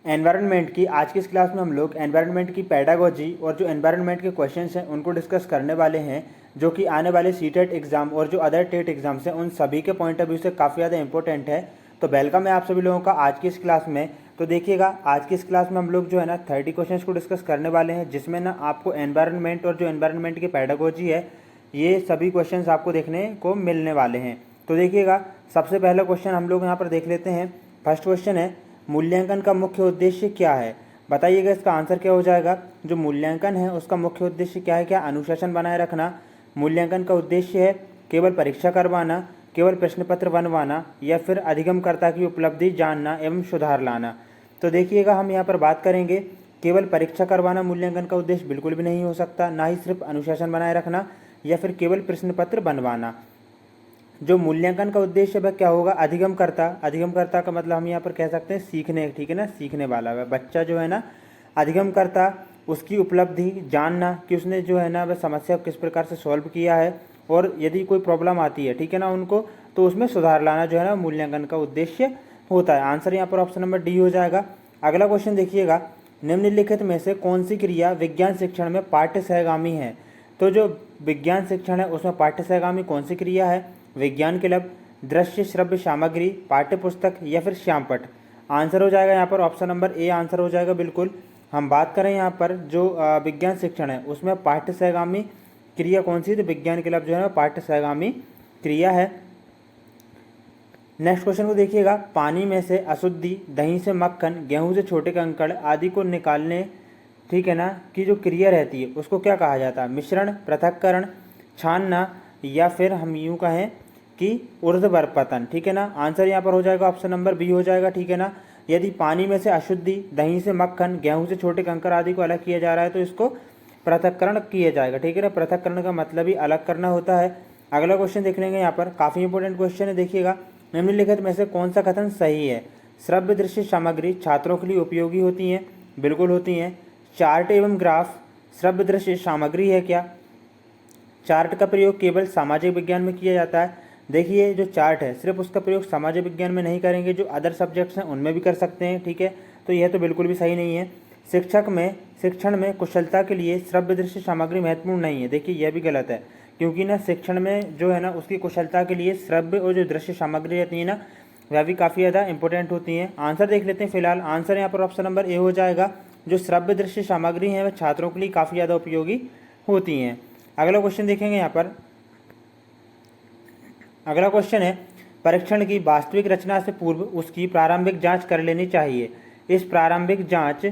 Environment की आज की इस क्लास में हम लोग एनवायरनमेंट की पेडागोजी और जो एनवायरनमेंट के क्वेश्चंस हैं उनको डिस्कस करने वाले हैं, जो कि आने वाले सीटेट एग्जाम और जो अदर टेट एग्जाम्स हैं उन सभी के पॉइंट ऑफ व्यू से काफ़ी ज़्यादा इंपॉर्टेंट है। तो वेलकम है आप सभी लोगों का आज की इस क्लास में। तो देखिएगा, आज की इस क्लास में हम लोग जो है ना 30 क्वेश्चन को डिस्कस करने वाले हैं, जिसमें ना आपको एनवायरनमेंट और जो एनवायरनमेंट की पेडागोजी है ये सभी क्वेश्चंस आपको देखने को मिलने वाले हैं। तो देखिएगा, सबसे पहला क्वेश्चन हम लोग यहाँ पर देख लेते हैं। फर्स्ट क्वेश्चन है, मूल्यांकन का मुख्य उद्देश्य क्या है? बताइएगा इसका आंसर क्या हो जाएगा। जो मूल्यांकन है उसका मुख्य उद्देश्य क्या है? क्या अनुशासन बनाए रखना मूल्यांकन का उद्देश्य है? केवल परीक्षा करवाना, केवल प्रश्न पत्र बनवाना, या फिर अधिगमकर्ता की उपलब्धि जानना एवं सुधार लाना? तो देखिएगा, हम यहाँ पर बात करेंगे केवल परीक्षा करवाना मूल्यांकन का उद्देश्य बिल्कुल भी नहीं हो सकता, ना ही सिर्फ अनुशासन बनाए रखना या फिर केवल प्रश्न पत्र बनवाना। जो मूल्यांकन का उद्देश्य वह क्या होगा? अधिगमकर्ता। अधिगमकर्ता का मतलब हम यहाँ पर कह सकते हैं सीखने, ठीक है ना, सीखने वाला वह बच्चा जो है ना, अधिगमकर्ता उसकी उपलब्धि जानना कि उसने जो है ना वह समस्या को किस प्रकार से सॉल्व किया है, और यदि कोई प्रॉब्लम आती है, ठीक है ना, उनको तो उसमें सुधार लाना जो है ना मूल्यांकन का उद्देश्य होता है। आंसर यहाँ पर ऑप्शन नंबर डी हो जाएगा। अगला क्वेश्चन देखिएगा, निम्नलिखित में से कौन सी क्रिया विज्ञान शिक्षण में पाठ्य सहगामी है? तो जो विज्ञान शिक्षण है उसमें पाठ्य सहगामी कौन सी क्रिया है? विज्ञान क्लब, दृश्य श्रव्य सामग्री, पाठ्य पुस्तक, या फिर श्यामपट? आंसर हो जाएगा यहाँ पर ऑप्शन नंबर ए आंसर हो जाएगा बिल्कुल। हम बात करें यहाँ पर जो विज्ञान शिक्षण है उसमें पाठ्य सहगामी क्रिया कौन सी? तो विज्ञान क्लब जो है पाठ्य सहगामी क्रिया है। नेक्स्ट क्वेश्चन को देखिएगा, पानी में से अशुद्धि, दही से मक्खन, गेहूं से छोटे कंकड़ आदि को निकालने, ठीक है ना, की जो क्रिया रहती है उसको क्या कहा जाता है? मिश्रण, पृथक्करण, छानना, या फिर हम यूँ कहें कि ऊर्ध्वपतन, ठीक है ना। आंसर यहाँ पर हो जाएगा ऑप्शन नंबर बी हो जाएगा, ठीक है ना। यदि पानी में से अशुद्धि, दही से मक्खन, गेहूं से छोटे कंकड़ आदि को अलग किया जा रहा है तो इसको पृथक्करण किया जाएगा, ठीक है ना। पृथक्करण का मतलब ही अलग करना होता है। अगला क्वेश्चन देख लेंगे, यहाँ पर काफ़ी इंपॉर्टेंट क्वेश्चन है। देखिएगा, निम्नलिखित में से कौन सा कथन सही है? श्रव्य दृश्य सामग्री छात्रों के लिए उपयोगी होती हैं? बिल्कुल होती हैं। चार्ट एवं ग्राफ श्रव्य दृश्य सामग्री है क्या? चार्ट का प्रयोग केवल सामाजिक विज्ञान में किया जाता है। देखिए, जो चार्ट है सिर्फ उसका प्रयोग सामाजिक विज्ञान में नहीं करेंगे, जो अदर सब्जेक्ट्स हैं उनमें भी कर सकते हैं, ठीक है। तो यह तो बिल्कुल भी सही नहीं है। शिक्षण में कुशलता के लिए श्रव्य दृश्य सामग्री महत्वपूर्ण नहीं है। देखिए, यह भी गलत है, क्योंकि ना शिक्षण में जो है ना उसकी कुशलता के लिए श्रव्य और जो दृश्य सामग्री रहती है ना वह भी काफ़ी ज़्यादा इंपॉर्टेंट होती हैं। आंसर देख लेते हैं फिलहाल। आंसर यहाँ पर ऑप्शन नंबर ए हो जाएगा। जो श्रव्य दृश्य सामग्री है वह छात्रों के लिए काफ़ी ज़्यादा उपयोगी होती हैं। अगला क्वेश्चन देखेंगे यहाँ पर। अगला क्वेश्चन है, परीक्षण की वास्तविक रचना से पूर्व उसकी प्रारंभिक जांच कर लेनी चाहिए। इस प्रारंभिक जांच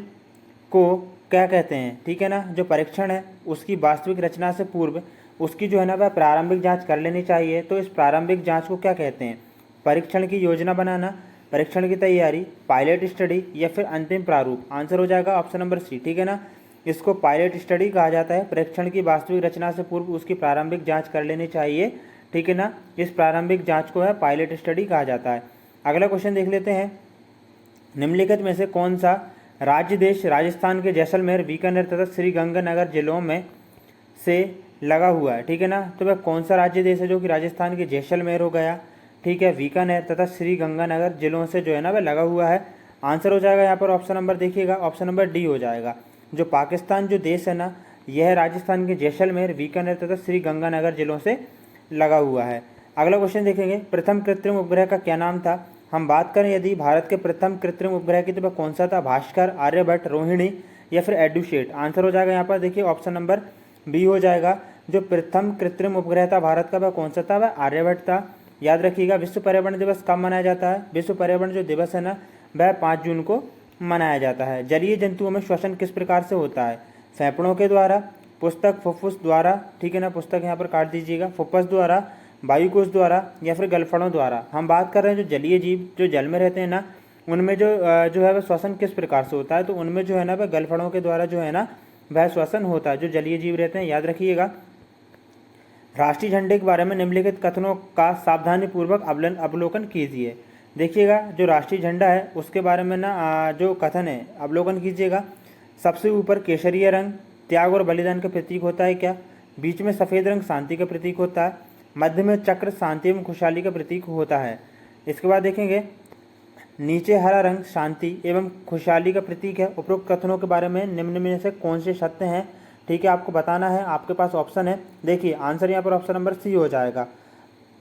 को क्या कहते हैं? ठीक है ना, जो परीक्षण है उसकी वास्तविक रचना से पूर्व उसकी जो है ना वह प्रारंभिक जांच कर लेनी चाहिए। तो इस प्रारंभिक जांच को क्या कहते हैं? परीक्षण की योजना बनाना, परीक्षण की तैयारी, पायलट स्टडी, या फिर अंतिम प्रारूप? आंसर हो जाएगा ऑप्शन नंबर सी, ठीक है ना। इसको पायलट स्टडी कहा जाता है। परीक्षण की वास्तविक रचना से पूर्व उसकी प्रारंभिक जांच कर लेनी चाहिए, ठीक है ना। इस प्रारंभिक जांच को है पायलट स्टडी कहा जाता है। अगला क्वेश्चन देख लेते हैं, निम्नलिखित में से कौन सा राज्य देश राजस्थान के जैसलमेर, बीकानेर तथा श्रीगंगानगर जिलों में से लगा हुआ है? ठीक है ना। तो वह कौन सा राज्य देश है जो कि राजस्थान के जैसलमेर हो गया, ठीक है, बीकानेर तथा श्रीगंगानगर जिलों से जो है ना वह लगा हुआ है? आंसर हो जाएगा यहाँ पर ऑप्शन नंबर, देखिएगा ऑप्शन नंबर डी हो जाएगा। जो पाकिस्तान जो देश है ना यह राजस्थान के जैसलमेर, बीकानेर तथा श्रीगंगानगर जिलों से लगा हुआ है। अगला क्वेश्चन देखेंगे, प्रथम कृत्रिम उपग्रह का क्या नाम था? हम बात करें यदि भारत के प्रथम कृत्रिम उपग्रह की, तो वह कौन सा था? भास्कर, आर्यभट्ट, रोहिणी, या फिर एडुसेट? आंसर हो जाएगा यहाँ पर, देखिए ऑप्शन नंबर बी हो जाएगा। जो प्रथम कृत्रिम उपग्रह था भारत का वह कौन सा था? वह आर्यभट्ट था। याद रखिएगा, विश्व पर्यावरण दिवस कब मनाया जाता है? विश्व पर्यावरण जो दिवस है ना वह 5 जून को मनाया जाता है। जलीय जंतुओं में श्वसन किस प्रकार से होता है? फेफड़ों के द्वारा, पुस्तक फुफ्फुस द्वारा, ठीक है ना, पुस्तक यहाँ पर काट दीजिएगा, फुफ्फुस द्वारा, वायुकोश द्वारा, या फिर गलफड़ों द्वारा? हम बात कर रहे हैं जो जलीय जीव जो जल में रहते हैं ना उनमें जो है वह श्वसन किस प्रकार से होता है? तो उनमें जो है ना वह गलफड़ों के द्वारा जो है ना वह श्वसन होता है, जो जलीय जीव रहते हैं। याद रखिएगा। राष्ट्रीय झंडे के बारे में निम्नलिखित कथनों का सावधानीपूर्वक अवलोकन कीजिए। देखिएगा, जो राष्ट्रीय झंडा है उसके बारे में ना जो कथन है अवलोकन कीजिएगा। सबसे ऊपर केसरिया रंग त्याग और बलिदान का प्रतीक होता है क्या? बीच में सफ़ेद रंग शांति का प्रतीक होता है। मध्य में चक्र शांति एवं खुशहाली का प्रतीक होता है। इसके बाद देखेंगे, नीचे हरा रंग शांति एवं खुशहाली का प्रतीक है। उपरोक्त कथनों के बारे में निम्न में से कौन से सत्य हैं, ठीक है, आपको बताना है। आपके पास ऑप्शन है, देखिए आंसर यहाँ पर ऑप्शन नंबर सी हो जाएगा।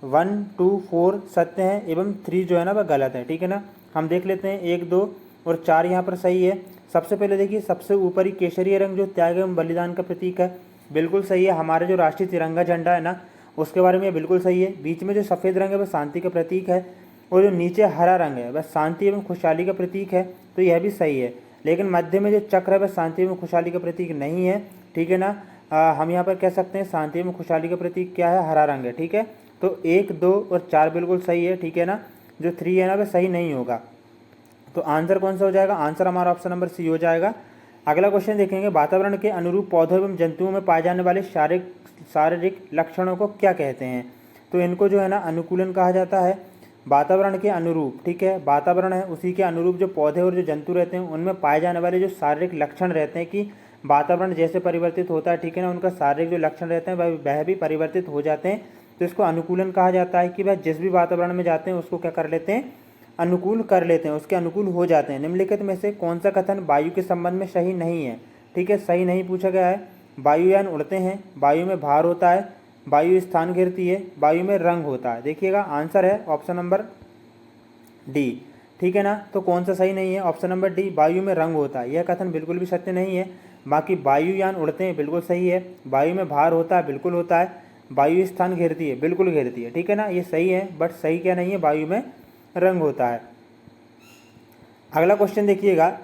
1, 2, 4 सत्य हैं एवं 3 जो है ना वह गलत है, ठीक है ना। हम देख लेते हैं 1, 2 और 4 यहाँ पर सही है। सबसे पहले देखिए, सबसे ऊपरी केसरी रंग जो त्याग एवं बलिदान का प्रतीक है, बिल्कुल सही है। हमारे जो राष्ट्रीय तिरंगा झंडा है ना, उसके बारे में बिल्कुल सही है। बीच में जो सफ़ेद रंग है वह शांति का प्रतीक है, और जो नीचे हरा रंग है वह शांति एवं खुशहाली का प्रतीक है, तो यह भी सही है। लेकिन मध्य में जो चक्र है वह शांति एवं खुशहाली का प्रतीक नहीं है, ठीक है ना। हम यहाँ पर कह सकते हैं शांति एवं खुशहाली का प्रतीक क्या है, हरा रंग है, ठीक है। तो 1, 2 और 4 बिल्कुल सही है, ठीक है ना। जो 3 है ना वह सही नहीं होगा। तो आंसर कौन सा हो जाएगा, आंसर हमारा ऑप्शन नंबर सी हो जाएगा। अगला क्वेश्चन देखेंगे, वातावरण के अनुरूप पौधों एवं जंतुओं में पाए जाने वाले शारीरिक लक्षणों को क्या कहते हैं। तो इनको जो है ना अनुकूलन कहा जाता है। वातावरण के अनुरूप, ठीक है, वातावरण है उसी के अनुरूप जो पौधे और जो जंतु रहते हैं उनमें पाए जाने वाले जो शारीरिक लक्षण रहते हैं कि वातावरण जैसे परिवर्तित होता है, ठीक है ना, उनका शारीरिक जो लक्षण रहते हैं वह भी परिवर्तित हो जाते हैं। तो इसको अनुकूलन कहा जाता है कि वह जिस भी वातावरण में जाते हैं उसको क्या कर लेते हैं, अनुकूल कर लेते हैं, उसके अनुकूल हो जाते हैं। निम्नलिखित में से कौन सा कथन वायु के संबंध में सही नहीं है, ठीक है, सही नहीं पूछा गया है। वायुयान उड़ते हैं, वायु में भार होता है, वायु स्थान घेरती है, वायु में रंग होता है। देखिएगा आंसर है ऑप्शन नंबर डी, ठीक है ना। तो कौन सा सही नहीं है, ऑप्शन नंबर डी, वायु में रंग होता है। यह कथन बिल्कुल भी सत्य नहीं है। बाकी वायुयान उड़ते हैं बिल्कुल सही है, वायु में भार होता है बिल्कुल होता है, वायु स्थान घेरती है बिल्कुल घेरती है, ठीक है ना, ये सही है। बट सही क्या नहीं है, वायु में रंग होता है। अगला क्वेश्चन देखिएगा,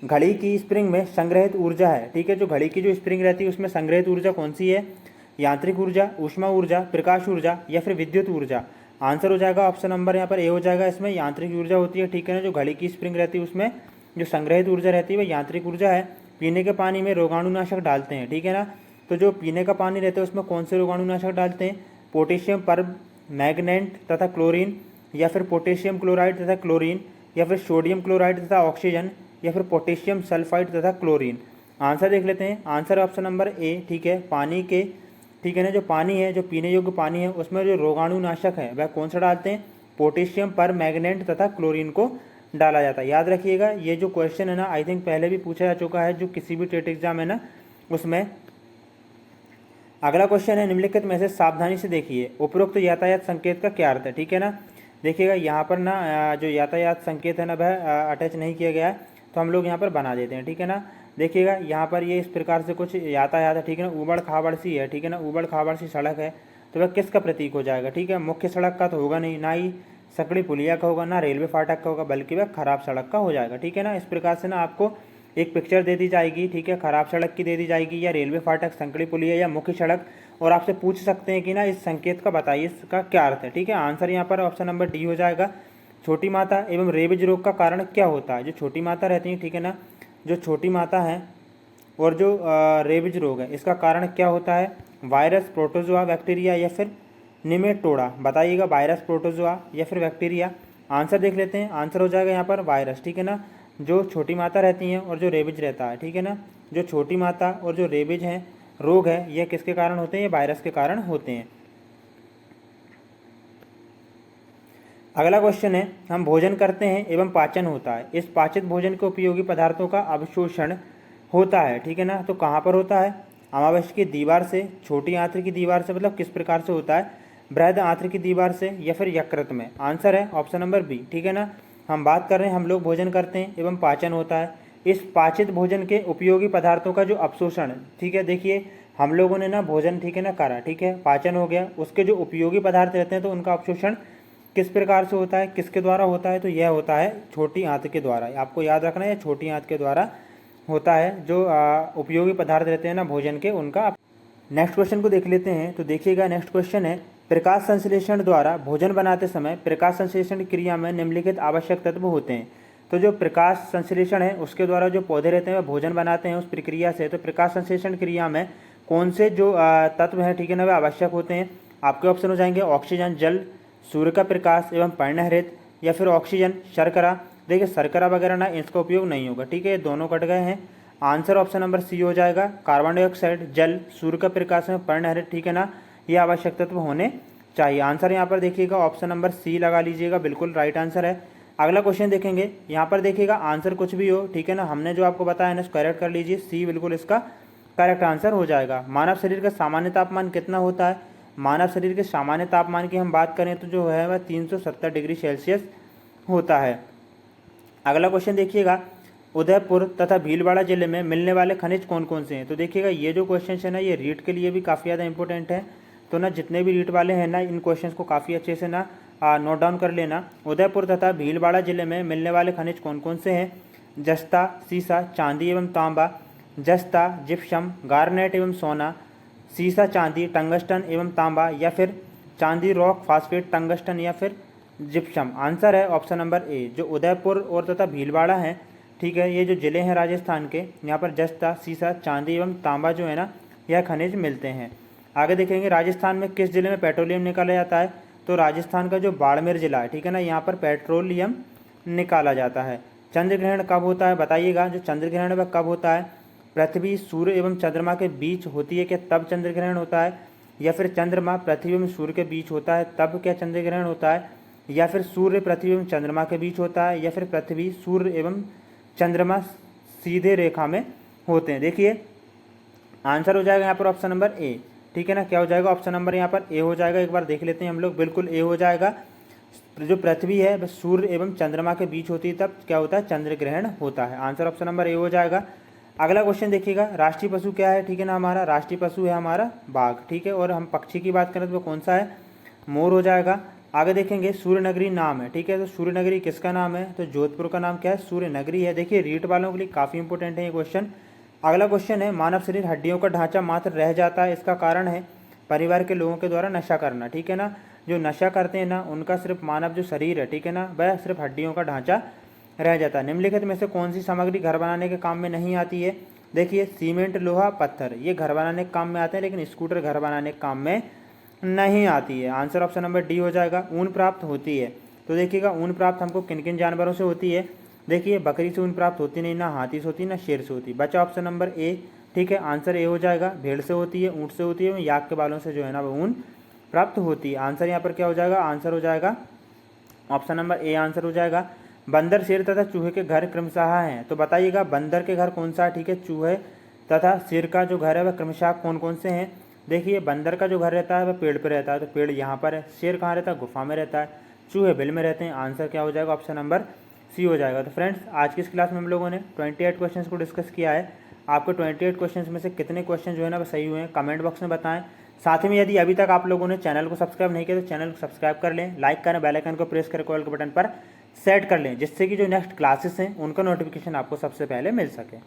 घड़ी की स्प्रिंग में संग्रहित ऊर्जा है, ठीक है, जो घड़ी की जो स्प्रिंग रहती है उसमें संग्रहित ऊर्जा कौन सी है, यांत्रिक ऊर्जा, ऊष्मा ऊर्जा, प्रकाश ऊर्जा या फिर विद्युत ऊर्जा। आंसर हो जाएगा ऑप्शन नंबर यहाँ पर ए हो जाएगा। इसमें यांत्रिक ऊर्जा होती है, ठीक है ना। जो घड़ी की स्प्रिंग रहती है उसमें जो संग्रहित ऊर्जा रहती है वह यांत्रिक ऊर्जा है। पीने के पानी में रोगाणुनाशक डालते हैं, ठीक है ना। तो जो पीने का पानी रहता है उसमें कौन से रोगाणुनाशक डालते हैं, पोटेशियम पर मैग्नेट तथा क्लोरीन, या फिर पोटेशियम क्लोराइड तथा क्लोरीन, या फिर सोडियम क्लोराइड तथा ऑक्सीजन, या फिर पोटेशियम सल्फाइड तथा क्लोरीन। आंसर देख लेते हैं, आंसर ऑप्शन नंबर ए, ठीक है, पानी के, ठीक है ना। जो पानी है, जो पीने योग्य पानी है उसमें जो रोगाणुनाशक है वह कौन सा डालते हैं, पोटेशियम पर मैग्नेट तथा क्लोरीन को डाला जाता है। याद रखिएगा ये जो क्वेश्चन है ना आई थिंक पहले भी पूछा जा चुका है, जो किसी भी टेट एग्जाम है ना उसमें। अगला क्वेश्चन है, निम्नलिखित में से सावधानी से देखिए, उपरोक्त यातायात संकेत का क्या अर्थ है, ठीक है ना। देखिएगा यहाँ पर ना जो यातायात संकेत है ना वह अटैच नहीं किया गया है, तो हम लोग यहाँ पर बना देते हैं, ठीक है ना। देखिएगा यहाँ पर ये इस प्रकार से कुछ यातायात है, ठीक है ना, ऊबड़ खाबड़ सी है, ठीक है ना, ऊबड़ खाबड़ सी सड़क है, तो वह किसका प्रतीक हो जाएगा, ठीक है। मुख्य सड़क का तो होगा नहीं, ना ही सकड़ी पुलिया का होगा, ना रेलवे फाटक का होगा, बल्कि वह खराब सड़क का हो जाएगा, ठीक है ना। इस प्रकार से ना आपको एक पिक्चर दे दी जाएगी, ठीक है, खराब सड़क की दे दी जाएगी, या रेलवे फाटक, संकड़ी पुलिया या मुख्य सड़क, और आपसे पूछ सकते हैं कि ना इस संकेत का बताइए इसका क्या अर्थ है, ठीक है। आंसर यहाँ पर ऑप्शन नंबर डी हो जाएगा। छोटी माता एवं रेबीज रोग का कारण क्या होता है, जो छोटी माता रहती है, ठीक है ना, जो छोटी माता है और जो रेबीज रोग है इसका कारण क्या होता है, वायरस, प्रोटोजोआ, बैक्टीरिया या फिर निमेटोडा। बताइएगा वायरस, प्रोटोजोआ या फिर बैक्टीरिया। आंसर देख लेते हैं, आंसर हो जाएगा यहाँ पर वायरस, ठीक है ना। जो छोटी माता रहती हैं और जो रेबीज रहता है, ठीक है ना, जो छोटी माता और जो रेबीज हैं रोग है यह किसके कारण होते हैं, ये वायरस के कारण होते हैं। अगला क्वेश्चन है, हम भोजन करते हैं एवं पाचन होता है, इस पाचित भोजन के उपयोगी पदार्थों का अवशोषण होता है, ठीक है ना। तो कहाँ पर होता है, अमावस्या की दीवार से, छोटी आंत्र की दीवार से, मतलब किस प्रकार से होता है, बृहद आंत्र की दीवार से या फिर यकृत में। आंसर है ऑप्शन नंबर बी, ठीक है ना। हम बात कर रहे हैं, हम लोग भोजन करते हैं एवं पाचन होता है, इस पाचित भोजन के उपयोगी पदार्थों का जो अवशोषण, ठीक है, देखिए हम लोगों ने ना भोजन, ठीक है ना, करा, ठीक है, पाचन हो गया, उसके जो उपयोगी पदार्थ रहते हैं तो उनका अवशोषण किस प्रकार से होता है, किसके द्वारा होता है, तो यह होता है छोटी आंत के द्वारा। आपको याद रखना है छोटी आंत के द्वारा होता है, जो उपयोगी पदार्थ रहते हैं ना भोजन के उनका। नेक्स्ट क्वेश्चन को देख लेते हैं। तो देखिएगा नेक्स्ट क्वेश्चन है, प्रकाश संश्लेषण द्वारा भोजन बनाते समय प्रकाश संश्लेषण क्रिया में निम्नलिखित आवश्यक तत्व होते हैं। तो जो प्रकाश संश्लेषण है उसके द्वारा जो पौधे रहते हैं वह भोजन बनाते हैं उस प्रक्रिया से, तो प्रकाश संश्लेषण क्रिया में कौन से जो तत्व हैं, ठीक है ना, वे आवश्यक होते हैं। आपके ऑप्शन हो जाएंगे ऑक्सीजन, जल, सूर्य का प्रकाश एवं पर्णहरित, या फिर ऑक्सीजन, शर्करा। देखिए शर्करा वगैरह ना इसका उपयोग नहीं होगा, ठीक है, दोनों कट गए हैं। आंसर ऑप्शन नंबर सी हो जाएगा, कार्बन डाइऑक्साइड, जल, सूर्य का प्रकाश एवं पर्णहरित, ठीक है ना, ये आवश्यक तत्व होने चाहिए। आंसर यहाँ पर देखिएगा ऑप्शन नंबर सी लगा लीजिएगा, बिल्कुल राइट आंसर है। अगला क्वेश्चन देखेंगे, यहाँ पर देखिएगा आंसर कुछ भी हो, ठीक है ना, हमने जो आपको बताया ना करेक्ट कर लीजिए, सी बिल्कुल इसका करेक्ट आंसर हो जाएगा। मानव शरीर का सामान्य तापमान कितना होता है? मानव शरीर के सामान्य तापमान की हम बात करें तो जो है वह 370 डिग्री सेल्सियस होता है। अगला क्वेश्चन देखिएगा, उदयपुर तथा भीलवाड़ा जिले में मिलने वाले खनिज कौन कौन से हैं? तो देखिएगा ये जो क्वेश्चन है ना ये रीट के लिए भी काफ़ी ज़्यादा इंपॉर्टेंट है, तो ना जितने भी रीट वाले हैं ना इन क्वेश्चंस को काफ़ी अच्छे से ना नोट डाउन कर लेना। उदयपुर तथा भीलवाड़ा जिले में मिलने वाले खनिज कौन कौन से हैं? जस्ता, सीसा, चांदी एवं तांबा, जस्ता, जिप्सम, गार्नेट एवं सोना, सीसा, चांदी, टंगस्टन एवं तांबा, या फिर चांदी, रॉक, फास्फेट, टंगस्टन या फिर जिप्सम। आंसर है ऑप्शन नंबर ए, जो उदयपुर और तथा भीलवाड़ा हैं, ठीक है, ये जो ज़िले हैं राजस्थान के, यहाँ पर जस्ता, सीसा, चांदी एवं तांबा जो है ना यह खनिज मिलते हैं। आगे देखेंगे, राजस्थान में किस जिले में पेट्रोलियम निकाला जाता है? तो राजस्थान का जो बाड़मेर जिला है, ठीक है ना, यहाँ पर पेट्रोलियम निकाला जाता है। चंद्र ग्रहण कब होता है बताइएगा? जो चंद्र ग्रहण वह कब होता है? पृथ्वी, सूर्य एवं चंद्रमा के बीच होती है क्या तब चंद्र ग्रहण होता है? या फिर चंद्रमा पृथ्वी एवं सूर्य के बीच होता है तब क्या चंद्र ग्रहण होता है? या फिर सूर्य पृथ्वी एवं चंद्रमा के बीच होता है? या फिर पृथ्वी, सूर्य एवं चंद्रमा सीधे रेखा में होते हैं? देखिए आंसर हो जाएगा यहाँ पर ऑप्शन नंबर ए, ठीक है ना। क्या हो जाएगा? ऑप्शन नंबर यहाँ पर ए हो जाएगा। एक बार देख लेते हैं हम लोग, बिल्कुल ए हो जाएगा। जो पृथ्वी है वह सूर्य एवं चंद्रमा के बीच होती है तब क्या होता है? चंद्र ग्रहण होता है। आंसर ऑप्शन नंबर ए हो जाएगा। अगला क्वेश्चन देखिएगा, राष्ट्रीय पशु क्या है? ठीक है ना, हमारा राष्ट्रीय पशु है हमारा बाघ, ठीक है। और हम पक्षी की बात करें तो वो कौन सा है? मोर हो जाएगा। आगे देखेंगे, सूर्यनगरी नाम है, ठीक है, तो सूर्यनगरी किसका नाम है? तो जोधपुर का नाम क्या है? सूर्यनगरी है। देखिए रीट वालों के लिए काफ़ी इंपॉर्टेंट है ये क्वेश्चन। अगला क्वेश्चन है, मानव शरीर हड्डियों का ढांचा मात्र रह जाता है, इसका कारण है परिवार के लोगों के द्वारा नशा करना, ठीक है ना। जो नशा करते हैं ना उनका सिर्फ मानव जो शरीर है, ठीक है ना, वह सिर्फ हड्डियों का ढांचा रह जाता है। निम्नलिखित में से कौन सी सामग्री घर बनाने के काम में नहीं आती है? देखिए सीमेंट, लोहा, पत्थर, ये घर बनाने के काम में आते हैं, लेकिन स्कूटर घर बनाने के काम में नहीं आती है। आंसर ऑप्शन नंबर डी हो जाएगा। ऊन प्राप्त होती है, तो देखिएगा ऊन प्राप्त हमको किन किन जानवरों से होती है? देखिए बकरी से ऊन प्राप्त होती नहीं, ना हाथी से होती, ना शेर से होती। बचा ऑप्शन नंबर ए, ठीक है, आंसर ए हो जाएगा। भेड़ से होती है, ऊँट से होती है, याक के बालों से जो है ना वो ऊन प्राप्त होती है। आंसर यहाँ पर क्या हो जाएगा? आंसर हो जाएगा ऑप्शन नंबर ए, आंसर हो जाएगा। बंदर, शेर तथा चूहे के घर क्रमशः हैं, तो बताइएगा बंदर के घर कौन सा है? ठीक है, चूहे तथा शेर का जो घर है वह क्रमशः कौन कौन से हैं? देखिए बंदर का जो घर रहता है वह पेड़ पर रहता है, तो पेड़ यहाँ पर है। शेर कहाँ रहता है? गुफा में रहता है। चूहे बिल में रहते हैं। आंसर क्या हो जाएगा? ऑप्शन नंबर सी हो जाएगा। तो फ्रेंड्स आज की इस क्लास में हम लोगों ने 28 क्वेश्चंस को डिस्कस किया है। आपको 28 क्वेश्चंस में से कितने क्वेश्चन जो है ना वो सही हुए हैं कमेंट बॉक्स में बताएं। साथ ही में यदि अभी तक आप लोगों ने चैनल को सब्सक्राइब नहीं किया तो चैनल को सब्सक्राइब कर लें, लाइक करें, बेल आइकन को प्रेस कर कॉल के बटन पर सेट कर लें, जिससे कि जो नेक्स्ट क्लासेस हैं उनका नोटिफिकेशन आपको सबसे पहले मिल सके।